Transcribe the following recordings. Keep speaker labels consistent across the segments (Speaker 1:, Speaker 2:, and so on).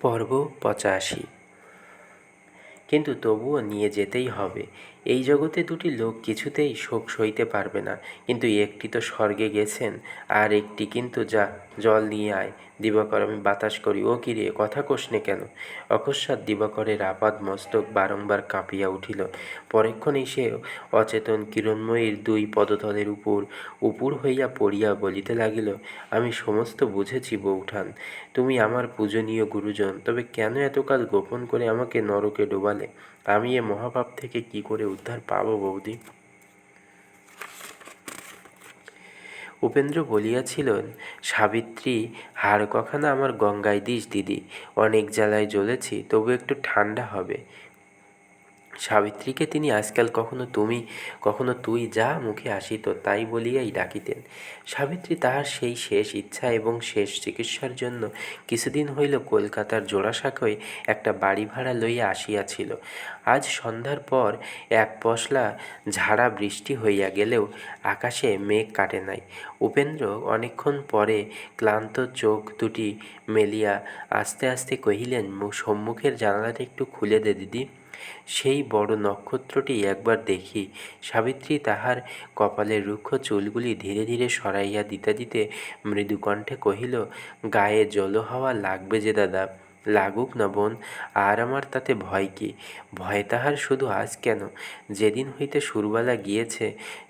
Speaker 1: পর্ব ৮৫। কিন্তু তবুও নিয়ে যেতেই হবে। এই জগতে দুটি লোক কিছুতেই শোক সইতে পারবে না, কিন্তু একটি তো স্বর্গে গেছেন, আর একটি কিন্তু যা জল নিয়ে আয়। দিবাকর, আমি বাতাস করি। ও কিরে, কথা কোসনে কেন? অকস্মাৎ দিবাকরের আপাদ মস্তক বারংবার কাঁপিয়া উঠিল। পরেক্ষণেই সে অচেতন কিরণময়ীর দুই পদতলের উপর হইয়া পড়িয়া বলিতে লাগিল, আমি সমস্ত বুঝেছি বউঠান, তুমি আমার পূজনীয় গুরুজন, তবে কেন এতকাল গোপন করে আমাকে নরকে ডোবালে? আমি এ মহাপাপ থেকে কি করে উদ্ধার পাব বৌদি? উপেন্দ্র বলিয়াছিলেন, সাবিত্রী, হাড় কখানা আমার গঙ্গায় দিস দিদি, অনেক জ্বালায় জ্বলেছি, তবু একটু ঠান্ডা হবে। সাবিত্রীকে তিনি আজকাল কখনো তুমি কখনো তুই যা মুখে আসিত তাই বলিয়াই ডাকিতেন। সাবিত্রী তাহার সেই শেষ ইচ্ছা এবং শেষ চিকিৎসার জন্য কিছুদিন হইল কলকাতার জোড়াসাঁকোয় একটা বাড়ি ভাড়া লইয়া আসিয়াছিল। আজ সন্ধ্যার পর এক পশলা ঝাড়া বৃষ্টি হইয়া গেলেও আকাশে মেঘ কাটে নাই। উপেন্দ্র অনেকক্ষণ পরে ক্লান্ত চোখ দুটি মেলিয়া আস্তে আস্তে কহিলেন, সম্মুখের জানালাটা একটু খুলে দে দিদি, সেই বড় নক্ষত্রটি একবার দেখি। সাবিত্রী তাহার কপালের রুক্ষ চুলগুলি ধীরে ধীরে সরাইয়া দিতে দিতে মৃদুকণ্ঠে কহিল, গায়ে জলহাওয়া লাগবে যে দাদা, লাগুক না বোন, আর আমার তাতে ভয় কি? ভয় তাহার শুধু আজ কেন, যেদিন হইতে সুরবালা গিয়েছে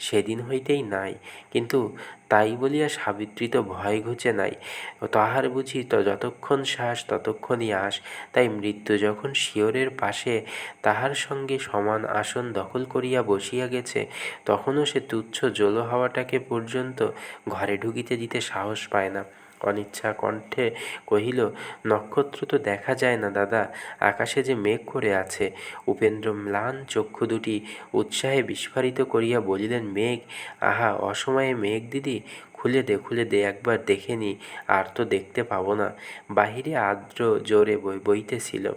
Speaker 1: সেদিন হইতেই নাই। কিন্তু তাই বলিয়া সাবিত্রী তো ভয় ঘুচে নাই। তাহার বুঝি যতক্ষণ শ্বাস ততক্ষণই আস। তাই মৃত্যু যখন শিয়রের পাশে তাহার সঙ্গে সমান আসন দখল করিয়া বসিয়া গেছে, তখনও সে তুচ্ছ জলহাওয়াটাকে পর্যন্ত ঘরে ঢুকিতে দিতে সাহস পায় না। অনিচ্ছা কণ্ঠে কহিল, নক্ষত্র তো দেখা যায় না দাদা, আকাশে যে মেঘ করে আছে। উপেন্দ্র ম্লান চক্ষু দুটি উৎসাহে বিস্ফারিত করিয়া বলিলেন, মেঘ? আহা, অসময়ে মেঘ দিদি, খুলে দে একবার দেখে নি, আর তো দেখতে পাবো না। বাহিরে আর্দ্র জোরে বইতেছিল।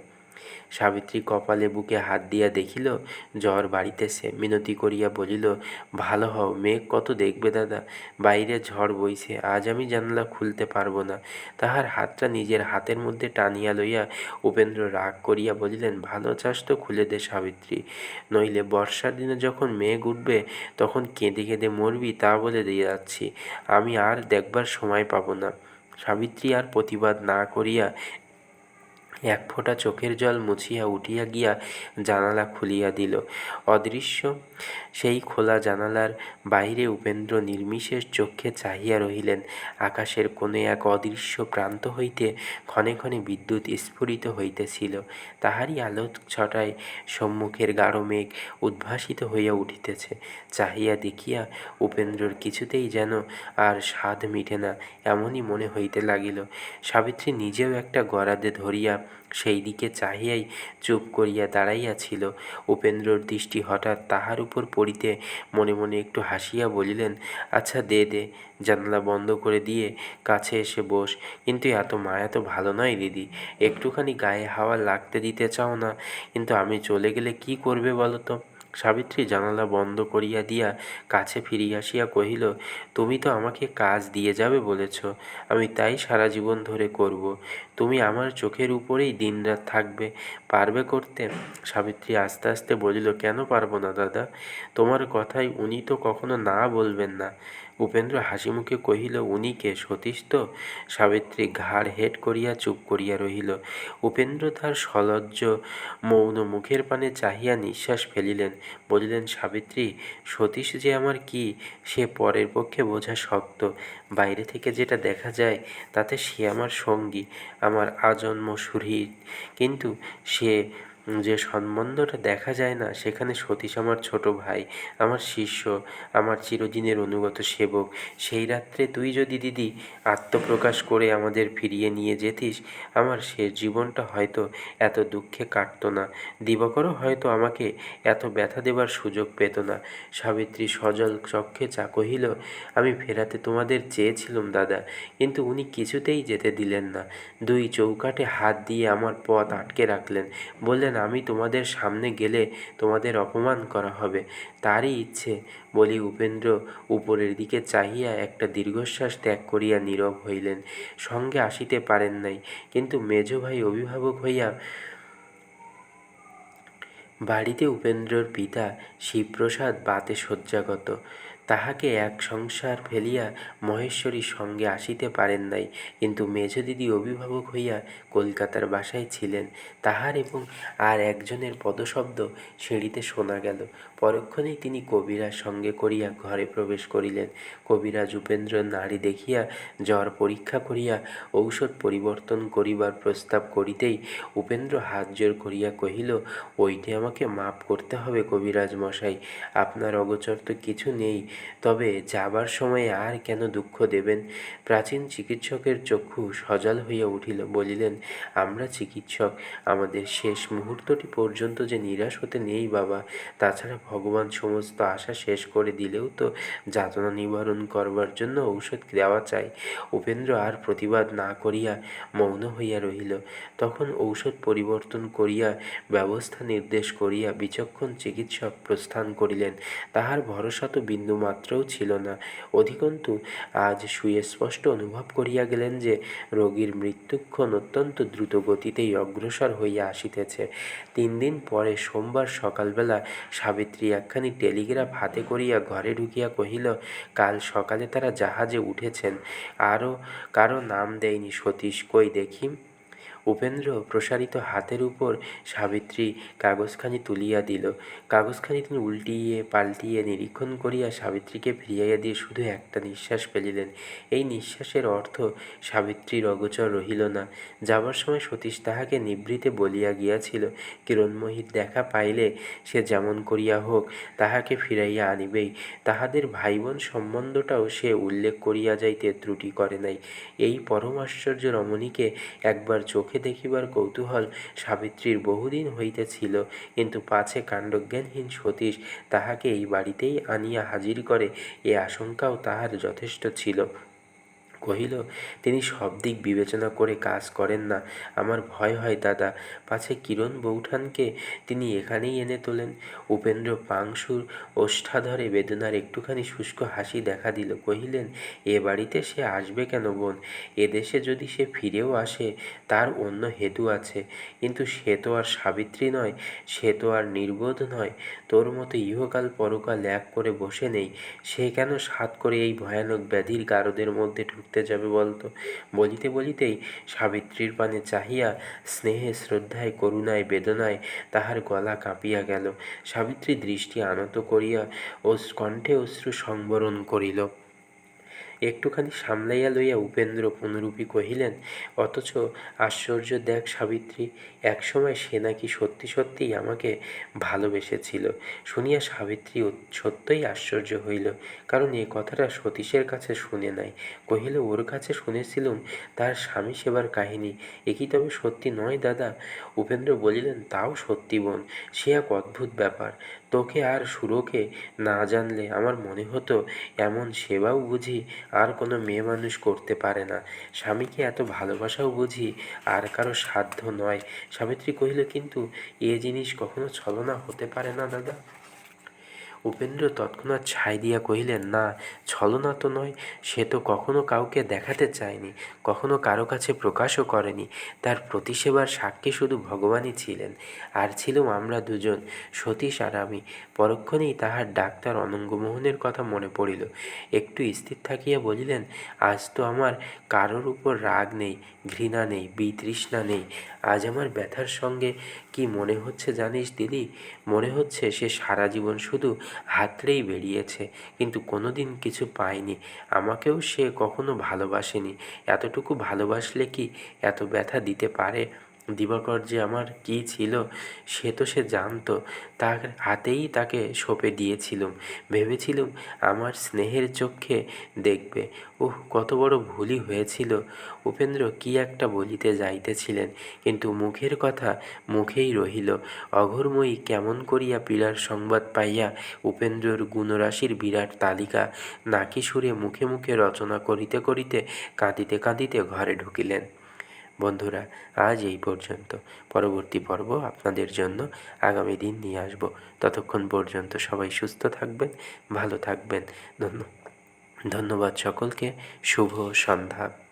Speaker 1: সাবিত্রী কপালে বুকে হাত দিয়া দেখিল জ্বর বাড়িতেছে, মিনতি করিয়া বলিল, ভালো হও, মেঘ কত দেখবে দাদা, বাইরে ঝড় বইছে, আজ আমি জানালা খুলতে পারবো না। তাহার হাতটা নিজের হাতের মধ্যে টানিয়া লইয়া উপেন্দ্র রাগ করিয়া বলিলেন, ভালো চাস তো খুলে দে সাবিত্রী, নইলে বর্ষার দিনে যখন মেঘ উঠবে তখন কেঁদে কেঁদে মরবি, তা বলে দিয়ে যাচ্ছি, আমি আর দেখবার সময় পাবো না। সাবিত্রী আর প্রতিবাদ না করিয়া এক ফোঁটা চোখের জল মুছিয়া উঠিয়া গিয়া জানালা খুলিয়া দিল। অদৃশ্য সেই খোলা জানালার বাহিরে উপেন্দ্র নির্বিশেষ চক্ষে চাহিয়া রহিলেন। আকাশের কোণে এক অদৃশ্য প্রান্ত হইতে ক্ষণে ক্ষণে বিদ্যুৎ স্ফুরিত হইতেছিল। তাহারই আলোক ছটায় সম্মুখের গাঢ় মেঘ উদ্ভাসিত হইয়া উঠিতেছে। চাহিয়া দেখিয়া উপেন্দ্রর কিছুতেই যেন আর স্বাদ মিটে না, এমনই মনে হইতে লাগিল। সাবিত্রী নিজেও একটা গরাদে ধরিয়া সেই দিকে চাহিয়াই চুপ করিয়া দাঁড়াইয়াছিল। উপেন্দ্রর দৃষ্টি হঠাৎ তাহার উপর পড়িতে মনে মনে একটু হাসিয়া বলিলেন, আচ্ছা দে দে, জানালা বন্ধ করে দিয়ে কাছে এসে বস। কিন্তু এত মায়া তো ভালো নয় দিদি, একটুখানি গায়ে হাওয়া লাগতে দিতে চাও না, কিন্তু আমি চলে গেলে কি করবে বলো তো? সাবিত্রী জানালা বন্ধ করিয়া দিয়া কাছে ফিরিয়া আসিয়া কহিল, তুমি তো আমাকে কাজ দিয়ে যাবে বলেছ, আমি তাই সারা জীবন ধরে করব। তুমি আমার চোখের উপরেই দিনরাত থাকবে, পারবে করতে? সাবিত্রী আস্তে আস্তে বলিল, কেন পারবো না দাদা, তোমার কথায় উনি তো কখনো না বলবেন না। উপেন্দ্র হাসিমুখে কহিল, উনি কে, সতীশ তো? সাবিত্রী ঘাড় হেঁট করিয়া চুপ করিয়া রহিল। উপেন্দ্র তার সলজ্জ মৌন মুখের পানে চাহিয়া নিঃশ্বাস ফেলিলেন। বলিলেন, সাবিত্রী, সতীশ যে আমার কি, সে পরের পক্ষে বোঝা শক্ত। বাইরে থেকে যেটা দেখা যায় তাতে সে আমার সঙ্গী, আমার আজন্ম সুহৃদ, কিন্তু সে যে সম্বন্ধটা দেখা যায় না, সেখানে সতীশ আমার ছোট ভাই, আমার শিষ্য, আমার চিরদিনের অনুগত সেবক। সেই রাত্রে তুই যদি দিদি আত্মপ্রকাশ করে আমাদের ফিরিয়ে নিয়ে যেতিস, আমার শেষ জীবনটা হয়তো এত দুঃখে কাটত না, দিবাকরও হয়তো আমাকে এত ব্যথা দেবার সুযোগ পেত না। সাবিত্রী সজল চক্ষে কহিল, আমি ফেরাতে তোমাদের চেয়েছিলুম দাদা, কিন্তু উনি কিছুতেই যেতে দিলেন না। দুই চৌকাঠে হাত দিয়ে আমার পথ আটকে রাখলেন, বললেন, বললেন, আমি তোমাদের সামনে গেলে তোমাদের অপমান করা হবে, তারই ইচ্ছে। বলি উপেন্দ্র উপরের দিকে চাহিয়া একটা দীর্ঘশ্বাস ত্যাগ করিয়া নীরব হইলেন। সঙ্গে আসিতে পারেন নাই, কিন্তু মেজ ভাই অভিভাবক হইয়া বাড়িতে উপেন্দ্রর পিতা শিবপ্রসাদ বাতে শয্যাগত। তাহাকে এক সংসার ফেলিয়া মহেশ্বরীর সঙ্গে আসিতে পারেন নাই, কিন্তু মেজদিদি অভিভাবক হইয়া কলকাতার বাসায় ছিলেন। তাহার এবং আর একজনের পদশব্দ সিঁড়িতে শোনা গেল। পরক্ষণেই তিনি কবিরাজ সঙ্গে করিয়া ঘরে প্রবেশ করিলেন। কবিরাজ উপেন্দ্রর নাড়ি দেখিয়া জ্বর পরীক্ষা করিয়া ঔষধ পরিবর্তন করিবার প্রস্তাব করিতেই উপেন্দ্র হাত জোর করিয়া কহিল, ওইটে আমাকে মাপ করতে হবে কবিরাজ মশাই, আপনার অগোচর তো কিছু নেই, তবে যাবার সময় আর কেন দুঃখ দেবেন? প্রাচীন চিকিৎসকের চক্ষু সজল হইয়া উঠিল। বলিলেন, আমরা চিকিৎসক, আমাদের শেষ মুহূর্তটি পর্যন্ত যে নিরাশ হতে নেই বাবা। তাছাড়া ভগবান সমস্ত আশা শেষ করে দিলেও তো যাতনা নিবারণ করবার জন্য ঔষধ দেওয়া চাই। উপেন্দ্র আর প্রতিবাদ না করিয়া মৌন হইয়া রহিল। তখন ঔষধ পরিবর্তন করিয়া ব্যবস্থা নির্দেশ করিয়া বিচক্ষণ চিকিৎসক প্রস্থান করিলেন। তাহার ভরসা তো বিন্দুমাত্রও ছিল না। অধিকন্তু আজ সুস্পষ্ট অনুভব করিয়া গেলেন যে রোগীর মৃত্যুক্ষণ অত্যন্ত দ্রুত গতিতেই অগ্রসর হইয়া আসিতেছে। 3 দিন পরে সোমবার সকালবেলা সাবিত্রী একখানি টেলিগ্রাফ হাতে করিয়া ঘরে ঢুকিয়া কহিল, কাল সকালে তারা জাহাজে উঠেছেন। আরও কারো নাম দেয়নি সতীশ, কই দেখি। উপেন্দ্র প্রসারিত হাতের উপর সাবিত্রী কাগজখানি তুলিয়া দিল। কাগজখানি তিনি উল্টিয়ে পাল্টিয়ে নিরীক্ষণ করিয়া সাবিত্রীকে ফিরিয়াইয়া দিয়ে শুধু একটা নিঃশ্বাস ফেলিলেন। এই নিঃশ্বাসের অর্থ সাবিত্রীর অগোচর রহিল না। যাবার সময় সতীশ তাহাকে নিভৃতে বলিয়া গিয়াছিল, কিরণময়ীর দেখা পাইলে সে যেমন করিয়া হোক তাহাকে ফিরাইয়া আনিবেই। তাহাদের ভাই বোন সম্বন্ধটাও সে উল্লেখ করিয়া যাইতে ত্রুটি করে নাই। এই পরম আশ্চর্য রমণীকে একবার চোখে দেখিবার কৌতূহল সাবিত্রীর বহুদিন হইতেছিল, কিন্তু পাছে কাণ্ডজ্ঞানহীন সতীশ তাহাকে এই বাড়িতেই আনিয়া হাজির করে এ আশঙ্কাও তাহার যথেষ্ট ছিল। কহিল, তিনি সব দিক বিবেচনা করে কাজ করেন না। আমার ভয় হয় দাদা, পাছে কিরণ বৌঠানকে তিনি এখানেই এনে তোলেন। উপেন্দ্র পাংশুর ওষ্ঠাধরে বেদনার একটুখানি শুষ্ক হাসি দেখা দিল। কহিলেন, এ বাড়িতে সে আসবে কেন বোন? এদেশে যদি সে ফিরেও আসে তার অন্য হেতু আছে, কিন্তু সে তো আর সাবিত্রী নয়, সে তো আর নির্বোধ নয়, তোর মতো ইহকাল পরকাল এক করে বসে নেই। সে কেন সাধ করে এই ভয়ানক ব্যাধির গারদের মধ্যে ঢুকতে যাবে বলতো? বলিতে বলিতেই সাবিত্রীর পানে চাহিয়া স্নেহে শ্রদ্ধায় করুণায় বেদনায় তাহার গলা কাঁপিয়া গেল। সাবিত্রী দৃষ্টি আনত করিয়া ও কণ্ঠে অশ্রু সংবরণ করিল। একটুখানি সামলাইয়া লইয়া উপেন্দ্র পুনরূপী কহিলেন, অথচ আশ্চর্য দেখ সাবিত্রী, একসময় সে নাকি সত্যি সত্যিই আমাকে ভালোবেসেছিল। শুনিয়া সাবিত্রী সত্যই আশ্চর্য হইল, কারণ এ কথাটা সতীশের কাছে শুনে নাই। কহিল, ওর কাছে শুনেছিলুম তার স্বামী সেবার কাহিনী, এ কি তবে সত্যি নয় দাদা? উপেন্দ্র বলিলেন, তাও সত্যি বোন, সে এক অদ্ভুত ব্যাপার। তোকে আর সুরকে না জানলে আমার মনে হতো এমন সেবাও বুঝি আর কোনো মেয়ে মানুষ করতে পারে না। স্বামীকে এত ভালোবাসাও বুঝি আর কারো সাধ্য নয়। সাবিত্রী কহিল, কিন্তু এ জিনিস কখনো ছলনা হতে পারে না দাদা? উপেন্দ্র তৎক্ষণাৎ ছাই দিয়া কহিলেন, না, ছলনা তো নয়। সে তো কখনো কাউকে দেখাতে চায়নি, কখনো কারো কাছে প্রকাশও করেনি। তার প্রতিসেবার সাক্ষী শুধু ভগবানই ছিলেন, আর ছিলুম আমরা দুজন, সতীশ আর আমি। পরক্ষণেই তাহার ডাক্তার অনঙ্গমোহনের কথা মনে পড়িল। একটু স্থির থাকিয়া বলিলেন, আজ তো আমার কারোর উপর রাগ নেই, ঘৃণা নেই, বিতৃষ্ণা নেই। আজ আমার ব্যথার সঙ্গে কি মনে হচ্ছে জানিস দিদি? মনে হচ্ছে সে সারা জীবন শুধু হাতড়েই বেরিয়েছে, কিন্তু কোনো দিন কিছু পায়নি। আমাকেও সে কখনো ভালোবাসেনি। এতটুকু ভালোবাসলে কি এত ব্যথা দিতে পারে? দিবাকর যে আমার কী ছিল সে তো সে জানত। তার হাতেই তাকে সঁপে দিয়েছিলুম, ভেবেছিলুম আমার স্নেহের চক্ষে দেখবে। ওহ, কত বড় ভুলই হয়েছিল। উপেন্দ্র কি একটা বলিতে যাইতেছিলেন, কিন্তু মুখের কথা মুখেই রহিল। অঘোরময়ী কেমন করিয়া পীড়ার সংবাদ পাইয়া উপেন্দ্রর গুণরাশির বিরাট তালিকা নাকি সুরে মুখে মুখে রচনা করিতে করিতে কাঁদিতে কাঁদিতে ঘরে ঢুকিলেন। বন্ধুরা, আজ এই পর্যন্ত। পরবর্তী পর্ব আপনাদের জন্য আগামী দিন নিয়ে আসব। ততক্ষণ পর্যন্ত সবাই সুস্থ থাকবেন, ভালো থাকবেন। ধন্যবাদ সকলকে। শুভ সন্ধ্যা।